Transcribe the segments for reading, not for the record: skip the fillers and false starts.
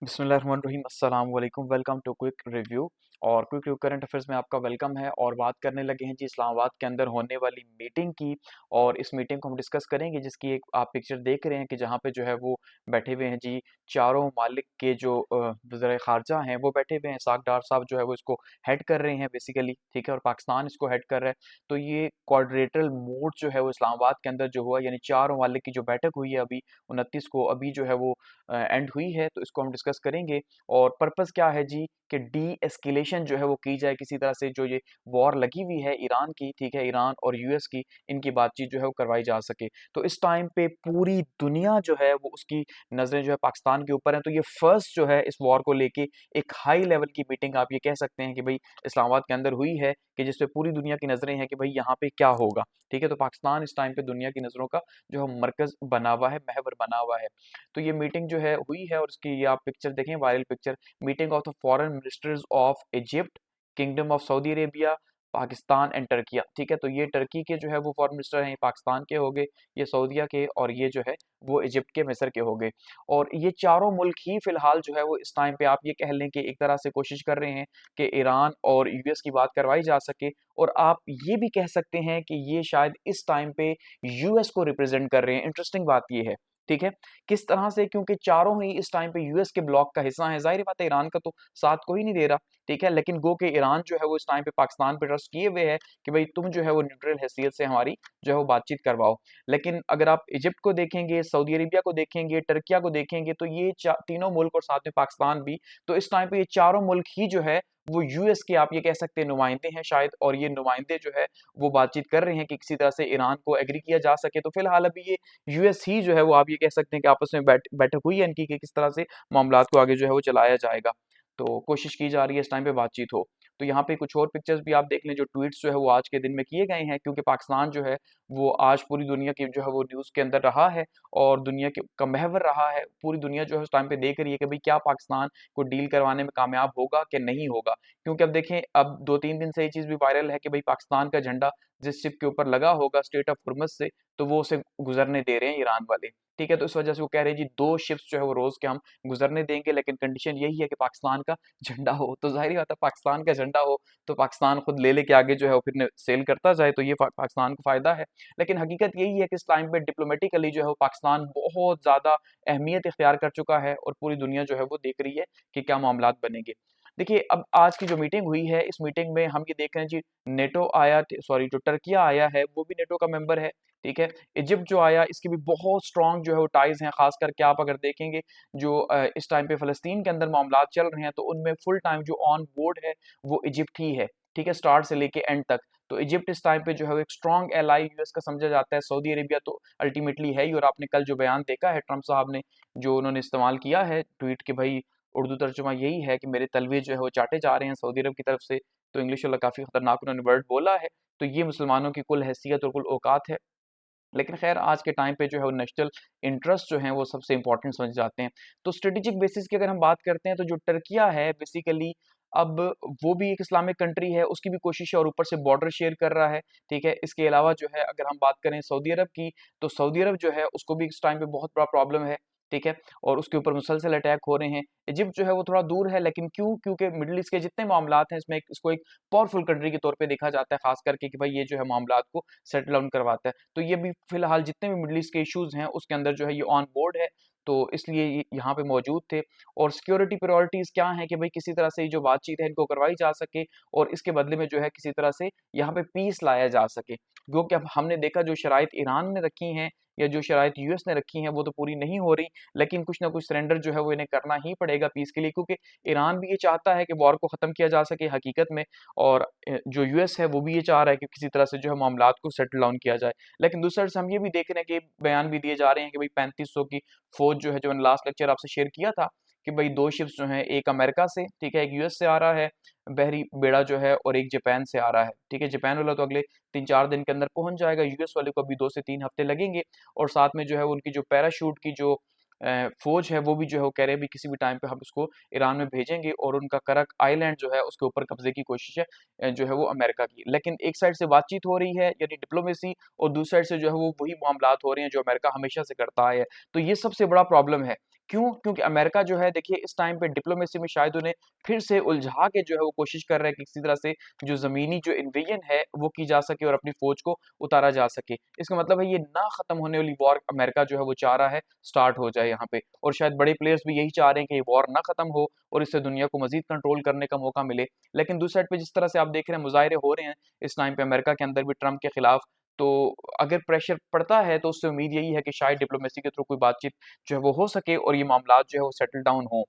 बिस्मिल्लाहिर्रहमानिर्रहीम अस्सलाम वालेकुम। Welcome to quick review. और क्विक रिव्यू करंट अफेयर्स में आपका वेलकम है। और बात करने लगे हैं जी इस्लामाबाद के अंदर होने वाली मीटिंग की। और इस मीटिंग को हम डिस्कस करेंगे जिसकी एक आप पिक्चर देख रहे हैं कि जहाँ पे जो है वो बैठे हुए हैं जी चारों ममालिक के जो वज़ीर ख़ारजा हैं वो बैठे हुए हैं। इसाक डार साहब जो है वो इसको हेड कर रहे हैं बेसिकली, ठीक है, और पाकिस्तान इसको हेड कर रहा है। तो ये क्वाड्रिलेटरल मोड जो है वो इस्लामाबाद के अंदर जो हुआ, यानी चार ममालिक की जो बैठक हुई है अभी 29 को, अभी जो है वो एंड हुई है। तो इसको हम डिस्कस करेंगे। और पर्पस क्या है जी कि डी एस्केलेशन जो है वो की जाए, किसी तरह से जो ये वॉर लगी हुई है ईरान की, ठीक है, ईरान और यूएस की, इनकी बातचीत जो है वो करवाई जा सके। तो इस टाइम पे पूरी दुनिया जो है वो उसकी नज़रें जो है पाकिस्तान के ऊपर हैं। तो ये फर्स्ट जो है इस वॉर को लेके एक हाई लेवल की मीटिंग आप ये कह सकते हैं कि भाई इस्लामाबाद के अंदर हुई है, कि जिसपे पूरी दुनिया की नज़रें हैं कि भाई यहाँ पे क्या होगा। ठीक है, तो पाकिस्तान इस टाइम पे दुनिया की नज़रों का जो है मरकज बना हुआ है, महवर बना हुआ है। तो ये मीटिंग जो है हुई है और इसकी ये आप पिक्चर देखें, viral picture, meeting of the foreign ministers of Egypt, kingdom of Saudi Arabia, Pakistan and Türkiye. ठीक है, तो ये टर्की के जो है वो फॉरेन मिनिस्टर हैं, ये पाकिस्तान के हो गए, ये सऊदीया के, और ये जो है वो इजिप्ट के, मिस्र के हो गए। और ये चारों मुल्क ही फिलहाल जो है वो इस टाइम पे आप ये कह लें कि एक तरह से कोशिश कर रहे हैं कि ईरान और यूएस की बात करवाई जा सके। और आप ये भी कह सकते हैं कि ये शायद इस टाइम पे यूएस को रिप्रेजेंट कर रहे हैं। इंटरेस्टिंग बात ये है, ठीक है, किस तरह से, क्योंकि चारों ही इस टाइम पे यूएस के ब्लॉक का हिस्सा है। जाहिर बात है ईरान का तो साथ कोई नहीं दे रहा, ठीक है, लेकिन गो के ईरान जो है वो इस टाइम पे पाकिस्तान पे ट्रस्ट किए हुए है कि भाई तुम जो है वो न्यूट्रल हैसियत से हमारी जो है वो बातचीत करवाओ। लेकिन अगर आप इजिप्ट को देखेंगे, सऊदी अरेबिया को देखेंगे, टर्किया को देखेंगे, तो ये तीनों मुल्क और साथ में पाकिस्तान भी, तो इस टाइम पे ये चारों मुल्क ही जो है वो यूएस के आप ये कह सकते हैं नुमाइंदे हैं शायद। और ये नुमाइंदे जो है वो बातचीत कर रहे हैं कि किसी तरह से ईरान को एग्री किया जा सके। तो फिलहाल अभी ये यूएस ही जो है वो आप ये कह सकते हैं कि आपस में बैठक हुई है इनकी कि किस तरह से मामलात को आगे जो है वो चलाया जाएगा। तो कोशिश की जा रही है इस टाइम पे बातचीत हो। तो यहाँ पे कुछ और पिक्चर्स भी आप देख लें, जो ट्वीट्स जो है वो आज के दिन में किए गए हैं, क्योंकि पाकिस्तान जो है वो आज पूरी दुनिया की जो है वो न्यूज़ के अंदर रहा है और दुनिया के का महवर रहा है। पूरी दुनिया जो है उस टाइम पे देख रही है कि भाई क्या पाकिस्तान को डील करवाने में कामयाब होगा कि नहीं होगा। क्योंकि अब देखें, अब 2-3 दिन से ये चीज़ भी वायरल है कि भाई पाकिस्तान का झंडा जिस शिप के ऊपर लगा होगा स्ट्रेट ऑफ हुर्मुज़ से, तो वो उसे गुजरने दे रहे हैं ईरान वाले। ठीक है, तो इस वजह से वो कह रहे हैं जी 2 शिप्स जो है वो रोज़ के हम गुजरने देंगे, लेकिन कंडीशन यही है कि पाकिस्तान का झंडा हो। तो ज़ाहिर-सी बात है, पाकिस्तान का झंडा हो तो पाकिस्तान खुद ले लेके आगे जो है वो फिर सेल करता जाए, तो ये पाकिस्तान को फ़ायदा है। लेकिन हकीकत यही है कि इस टाइम पे डिप्लोमेटिकली जो है वो पाकिस्तान बहुत ज़्यादा अहमियत इख्तियार कर चुका है और पूरी दुनिया जो है वो देख रही है कि क्या मामलात बनेंगे। देखिए, अब आज की जो मीटिंग हुई है, इस मीटिंग में हम ये देख रहे हैं जी, नेटो आया, सॉरी, जो टर्किया आया है वो भी नेटो का मेंबर है, ठीक है। इजिप्ट जो आया, इसकी भी बहुत स्ट्रॉन्ग जो है वो टाइज़ हैं, ख़ास करके आप अगर देखेंगे जो इस टाइम पे फ़लस्तीन के अंदर मामलात चल रहे हैं, तो उनमें फुल टाइम जो ऑन बोर्ड है वो इजिप्ट ही है, ठीक है, स्टार्ट से लेके एंड तक। तो इजिप्ट इस टाइम पे जो है वो एक स्ट्रॉन्ग एलाई यूएस का समझा जाता है। सऊदी अरेबिया तो अल्टीमेटली है ही, और आपने कल जो बयान देखा है ट्रम्प साहब ने, जो उन्होंने इस्तेमाल किया है ट्वीट के, भाई उर्दू तर्जुमा यही है कि मेरे तलवे जो है वो चाटे जा रहे हैं सऊदी अरब की तरफ से। तो इंग्लिश वाला काफ़ी खतरनाक उन्होंने वर्ड बोला है। तो ये मुसलमानों की कुल हैसियत और कुल औकात है। लेकिन खैर आज के टाइम पे जो है वो नेशनल इंटरेस्ट जो हैं वो सबसे इंपॉर्टेंट समझ जाते हैं। तो स्ट्रेटेजिक बेसिस की अगर हम बात करते हैं, तो जो टर्किया है बेसिकली, अब वो भी एक इस्लामिक कंट्री है, उसकी भी कोशिश है और ऊपर से बॉर्डर शेयर कर रहा है, ठीक है। इसके अलावा जो है अगर हम बात करें सऊदी अरब की, तो सऊदी अरब जो है उसको भी इस टाइम पे बहुत बड़ा प्रॉब्लम है, ठीक है, और उसके ऊपर मुसलसल अटैक हो रहे हैं। इजिप्ट जो है वो थोड़ा दूर है, लेकिन क्यों? क्योंकि मिडल ईस्ट के जितने मामलात हैं इसमें इसको एक पावरफुल कंट्री के तौर पे देखा जाता है, खास करके कि भाई ये जो है मामलात को सेटल डाउन करवाता है। तो ये भी फिलहाल जितने भी मिडल ईस्ट के इश्यूज़ हैं उसके अंदर जो है ये ऑन बोर्ड है, तो इसलिए ये यहाँ पे मौजूद थे। और सिक्योरिटी प्रायोरिटीज़ क्या हैं कि भाई किसी तरह से ये जो बातचीत है इनको करवाई जा सके और इसके बदले में जो है किसी तरह से यहाँ पे पीस लाया जा सके। क्योंकि अब हमने देखा जो शराइत ईरान ने रखी हैं या जो शराइत यूएस ने रखी हैं वो तो पूरी नहीं हो रही, लेकिन कुछ ना कुछ सरेंडर जो है वो इन्हें करना ही पड़ेगा पीस के लिए, क्योंकि ईरान भी ये चाहता है कि वॉर को ख़त्म किया जा सके हकीकत में, और जो यूएस है वो भी ये चाह रहा है कि किसी तरह से जो है मामलात को सेटल डाउन किया जाए। लेकिन दूसरी तरफ से हम ये भी देख रहे हैं कि बयान भी दिए जा रहे हैं कि भाई 3500 की फ़ौज जो है, जो मैंने लास्ट लेक्चर आपसे शेयर किया था कि भाई 2 शिप्स जो हैं, एक अमेरिका से, ठीक है, एक यूएस से आ रहा है बहरी बेड़ा जो है, और एक जापान से आ रहा है, ठीक है। जापान वाला तो अगले 3-4 दिन के अंदर पहुँच जाएगा, यूएस वाले को अभी 2 से 3 हफ्ते लगेंगे। और साथ में जो है उनकी जो पैराशूट की जो फ़ौज है वो भी जो है वो कह रहे हैं भी किसी भी टाइम पे हम इसको ईरान में भेजेंगे, और उनका करक आइलैंड जो है उसके ऊपर कब्ज़े की कोशिश है जो है वो अमेरिका की। लेकिन एक साइड से बातचीत हो रही है यानी डिप्लोमेसी, और दूसरी साइड से जो है वो वही मामलात हो रहे हैं जो अमेरिका हमेशा से करता आया है। तो ये सबसे बड़ा प्रॉब्लम है क्यों? क्योंकि अमेरिका जो है देखिए इस टाइम पे डिप्लोमेसी में शायद उन्हें फिर से उलझा के जो है वो कोशिश कर रहा है कि किसी तरह से जो ज़मीनी जो इन्वेजन है वो की जा सके और अपनी फ़ौज को उतारा जा सके। इसका मतलब है ये ना ख़त्म होने वाली वॉर अमेरिका जो है वो चाह रहा है स्टार्ट हो जाए यहाँ पे, और शायद बड़े प्लेयर्स भी यही चाह रहे हैं कि ये वॉर ना ख़त्म हो और इससे दुनिया को मज़ीद कंट्रोल करने का मौका मिले। लेकिन दूसरी साइड पे जिस तरह से आप देख रहे हैं मुज़ाहिरे हो रहे हैं इस टाइम पे अमेरिका के अंदर भी ट्रंप के खिलाफ, तो अगर प्रेशर पड़ता है तो उससे उम्मीद यही है कि शायद डिप्लोमेसी के थ्रू कोई बातचीत जो है वो हो सके और ये मामलात जो है वो सेटल डाउन हो।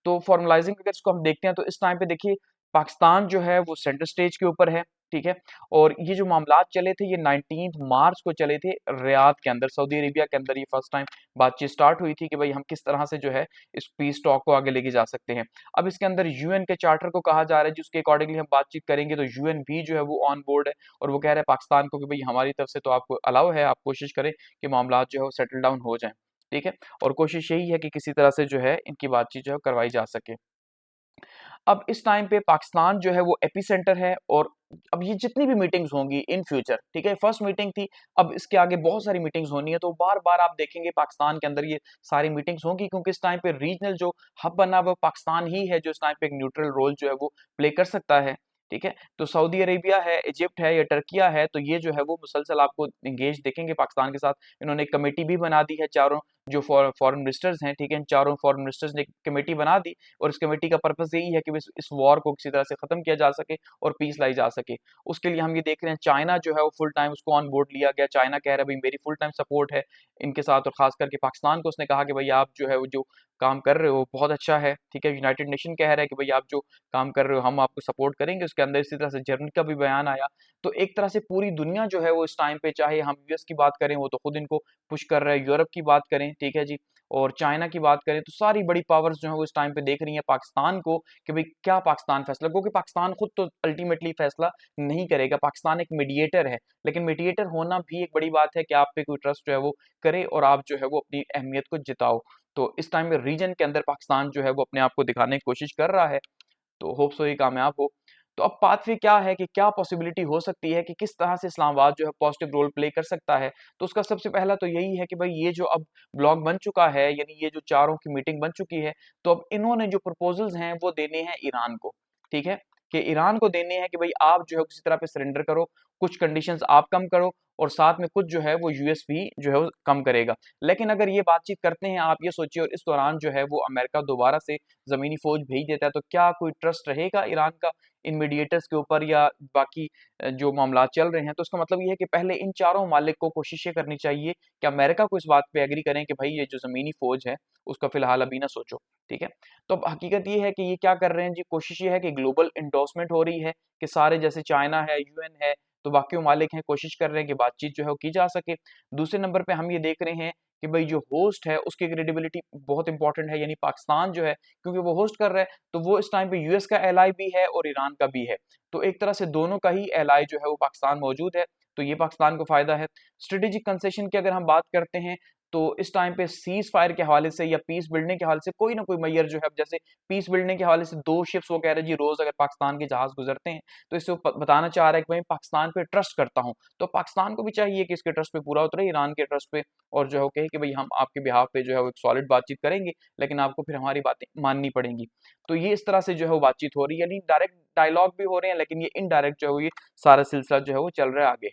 तो फॉर्मलाइजिंग अगर इसको हम देखते हैं तो इस टाइम पे देखिए पाकिस्तान जो है वो सेंटर स्टेज के ऊपर है, ठीक है? और ये जो मामलात चले थे ये 19 मार्च को चले थे रियाद के अंदर, सऊदी अरेबिया के अंदर ये फर्स्ट टाइम बातचीत स्टार्ट हुई थी कि भाई हम किस तरह से जो है इस पीस टॉक को आगे लेके जा सकते हैं। अब इसके अंदर यूएन के चार्टर को कहा जा रहा है जिसके अकॉर्डिंगली हम बातचीत करेंगे, तो यूएन भी जो है वो ऑन बोर्ड है और वो कह रहा है पाकिस्तान को कि भाई हमारी तरफ से तो आपको अलाउ है, आप कोशिश करें कि मामलात जो है वो सेटल डाउन हो जाएँ, ठीक है? और कोशिश यही है कि किसी तरह से जो है इनकी बातचीत जो है करवाई जा सके। अब इस टाइम पे पाकिस्तान जो है वो एपिसेंटर है, और अब ये जितनी भी मीटिंग्स होंगी इन फ्यूचर, ठीक है, फर्स्ट मीटिंग थी, अब इसके आगे बहुत सारी मीटिंग्स होनी है, तो बार-बार आप देखेंगे पाकिस्तान के अंदर ये सारी मीटिंग्स होंगी क्योंकि इस टाइम पे रीजनल जो हब बना हुआ पाकिस्तान ही है जो इस टाइम पे एक न्यूट्रल रोल जो है वो प्ले कर सकता है, ठीक है? तो सऊदी अरेबिया है, इजिप्ट है या टर्किया है, तो ये जो है वो मुसलसल आपको एंगेज देखेंगे पाकिस्तान के साथ। इन्होंने एक कमेटी भी बना दी है, चारों जो फॉरेन मिनिस्टर्स हैं, ठीक है? इन चारों फॉरेन मिनिस्टर्स ने एक कमेटी बना दी और इस कमेटी का पर्पस यही है कि इस वॉर को किसी तरह से खत्म किया जा सके और पीस लाई जा सके। उसके लिए हम ये देख रहे हैं चाइना जो है वो फुल टाइम उसको ऑन बोर्ड लिया गया। चाइना कह रहा है भाई मेरी फुल टाइम सपोर्ट है इनके साथ, और खास करके पाकिस्तान को उसने कहा कि भाई आप जो है वो जो काम कर रहे हो बहुत अच्छा है, ठीक है? यूनाइटेड नेशन कह रहा है कि भाई आप जो काम कर रहे हो हम आपको सपोर्ट करेंगे। उसके अंदर इसी तरह से जर्मनी का भी बयान आया। तो एक तरह से पूरी दुनिया जो है वो इस टाइम पे, चाहे हम यूएस की बात करें वो तो खुद इनको पुश कर रहा है, यूरोप की बात करें, ठीक है जी, और चाइना की बात करें, तो सारी बड़ी पावर्स जो है वो इस टाइम पे देख रही हैं पाकिस्तान को कि भाई क्या पाकिस्तान फैसला, क्योंकि पाकिस्तान खुद तो अल्टीमेटली फैसला नहीं करेगा, पाकिस्तान एक मीडिएटर है, लेकिन मीडिएटर होना भी एक बड़ी बात है कि आप पे कोई ट्रस्ट जो है वो करे और आप जो है वो अपनी अहमियत को जिताओ। तो इस टाइम में रीजन के अंदर पाकिस्तान जो है वो अपने आप को दिखाने की कोशिश कर रहा है, तो होप सो ये कामयाब हो। तो अब पाथवे क्या है कि क्या पॉसिबिलिटी हो सकती है कि किस तरह से इस्लामाबाद जो है पॉजिटिव रोल प्ले कर सकता है। तो उसका सबसे पहला तो यही है कि भाई ये जो अब ब्लॉक बन चुका है, यानी ये जो चारों की मीटिंग बन चुकी है, तो अब इन्होंने जो प्रपोजल्स हैं वो देने हैं ईरान को, ठीक है? कि ईरान को देने हैं कि भाई आप जो है किसी तरह पे सरेंडर करो, कुछ कंडीशंस आप कम करो और साथ में कुछ जो है वो यूएस भी जो है वो कम करेगा। लेकिन अगर ये बातचीत करते हैं, आप ये सोचिए, और इस दौरान जो है वो अमेरिका दोबारा से ज़मीनी फ़ौज भेज देता है, तो क्या कोई ट्रस्ट रहेगा ईरान का इन मीडिएटर्स के ऊपर या बाकी जो मामलात चल रहे हैं? तो इसका मतलब ये है कि पहले इन चारों मालिक को कोशिश ये करनी चाहिए कि अमेरिका को इस बात पे एग्री करें कि भाई ये जो ज़मीनी फ़ौज है, उसका फ़िलहाल अभी ना सोचो, ठीक है? तो अब हकीकत ये है कि ये क्या कर रहे हैं जी, कोशिश ये है कि ग्लोबल एंडोर्समेंट हो रही है कि सारे, जैसे चाइना है, यूएन है, तो बाकी ममालिक हैं, कोशिश कर रहे हैं कि बातचीत जो है वो की जा सके। दूसरे नंबर पे हम ये देख रहे हैं कि भई जो होस्ट है उसकी क्रेडिबिलिटी बहुत इंपॉर्टेंट है, यानी पाकिस्तान जो है, क्योंकि वो होस्ट कर रहा है, तो वो इस टाइम पे यूएस का एलाइ भी है और ईरान का भी है। तो एक तरह से दोनों का ही एलाइ जो है वो पाकिस्तान मौजूद है, तो ये पाकिस्तान को फ़ायदा है। स्ट्रेटेजिक कंसेशन की अगर हम बात करते हैं, तो इस टाइम पे सीज़ फायर के हवाले से या पीस बिल्डिंग के हवाले से कोई ना कोई मैयर जो है, अब जैसे पीस बिल्डिंग के हवाले से 2 शिप्स वो कह रहे हैं जी रोज़ अगर पाकिस्तान के जहाज़ गुज़रते हैं, तो इससे वो बताना चाह रहा है कि मैं पाकिस्तान पे ट्रस्ट करता हूँ। तो पाकिस्तान को भी चाहिए कि इसके ट्रस्ट पे पूरा उतरे, ईरान के ट्रस्ट पे, और जो है वो कहे कि भई हम आपके बिहाफ़ पे जो है वो एक सॉलिड बातचीत करेंगे, लेकिन आपको फिर हमारी बातें माननी पड़ेंगी। तो ये इस तरह से जो है वो बातचीत हो रही है, यानी डायरेक्ट डायलॉग भी हो रहे हैं, लेकिन ये इनडायरेक्ट जो है वो ये सारा सिलसिला जो है वो चल रहा है आगे।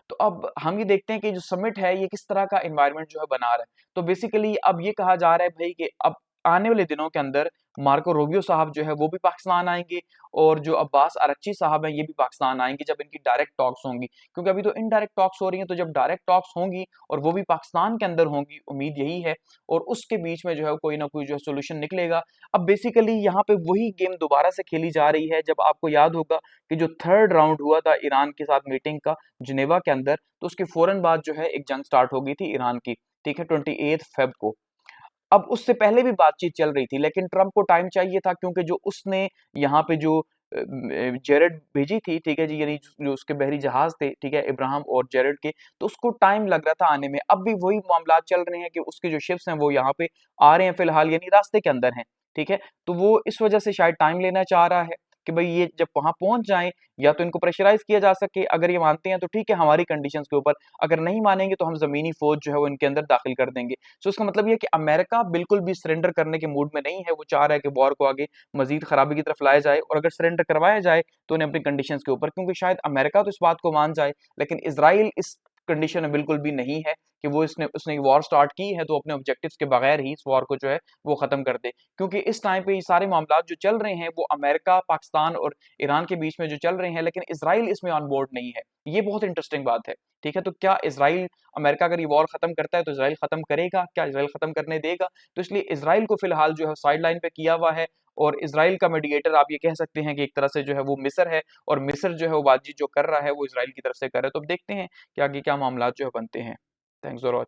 तो अब हम ये देखते हैं कि जो समिट है ये किस तरह का एनवायरनमेंट जो है बना रहा है। तो बेसिकली अब ये कहा जा रहा है भई कि अब आने वाले दिनों के अंदर मार्को रूबियो साहब जो है वो भी पाकिस्तान आएँगे, और जो अब्बास अरगची साहब हैं ये भी पाकिस्तान आएँगे जब इनकी डायरेक्ट टॉक्स होंगी। क्योंकि अभी तो इनडायरेक्ट टॉक्स हो रही हैं, तो जब डायरेक्ट टॉक्स होंगी और वो भी पाकिस्तान के अंदर होंगी, उम्मीद यही है, और उसके बीच में जो है कोई ना कोई जो है सॉल्यूशन निकलेगा। अब बेसिकली यहाँ पे वही गेम दोबारा से खेली जा रही है, जब आपको याद होगा कि जो 3rd राउंड हुआ था ईरान के साथ मीटिंग का जिनेवा के अंदर, तो उसके फ़ौरन बाद जो है एक जंग स्टार्ट हो गई थी ईरान की, ठीक है? 28 फ़ेब को। अब उससे पहले भी बातचीत चल रही थी, लेकिन ट्रंप को टाइम चाहिए था, क्योंकि जो उसने यहाँ पे जो जेरेड भेजी थी, ठीक है जी, यानी जो उसके बहरी जहाज़ थे, ठीक है? इब्राहिम और जेरेड के, तो उसको टाइम लग रहा था आने में। अब भी वही मामलात चल रहे हैं कि उसके जो शिप्स हैं वो यहाँ पे आ रहे हैं फिलहाल, यानी रास्ते के अंदर हैं, ठीक है? तो वो इस वजह से शायद टाइम लेना चाह रहा है कि भाई ये जब वहां पहुंच जाएं, या तो इनको प्रेशराइज किया जा सके, अगर ये मानते हैं तो ठीक है हमारी कंडीशंस के ऊपर, अगर नहीं मानेंगे तो हम जमीनी फौज जो है वो इनके अंदर दाखिल कर देंगे। सो इसका मतलब ये है कि अमेरिका बिल्कुल भी सरेंडर करने के मूड में नहीं है, वो चाह रहा है कि वॉर को आगे मजीद खराबी की तरफ लाया जाए, और अगर सरेंडर करवाया जाए तो उन्हें अपनी कंडीशंस के ऊपर, क्योंकि शायद अमेरिका तो इस बात को मान जाए लेकिन इसराइल इस कंडीशन में बिल्कुल भी नहीं है कि वो इसने उसने वॉर स्टार्ट की है तो अपने ऑब्जेक्टिव्स के बगैर ही इस वॉर को जो है वो खत्म कर दे, क्योंकि इस टाइम पे ये सारे मामला जो चल रहे हैं वो अमेरिका, पाकिस्तान और ईरान के बीच में जो चल रहे हैं, लेकिन इसराइल इसमें ऑन बोर्ड नहीं है। ये बहुत इंटरेस्टिंग बात है। ठीक है, तो क्या इसराइल, अमेरिका अगर ये वॉर खत्म करता है तो इसराइल खत्म करेगा, क्या इसराइल खत्म करने देगा? तो इसलिए इसराइल को फिलहाल जो है साइड लाइन पे किया हुआ है, और इसराइल का मीडिएटर आप ये कह सकते हैं कि एक तरह से जो है वो मिस्र है, और मिस्र जो है वो बातचीत जो कर रहा है वो इसराइल की तरफ से कर रहा है। तो अब देखते हैं कि आगे क्या मामला जो है बनते हैं। Thanks for watching.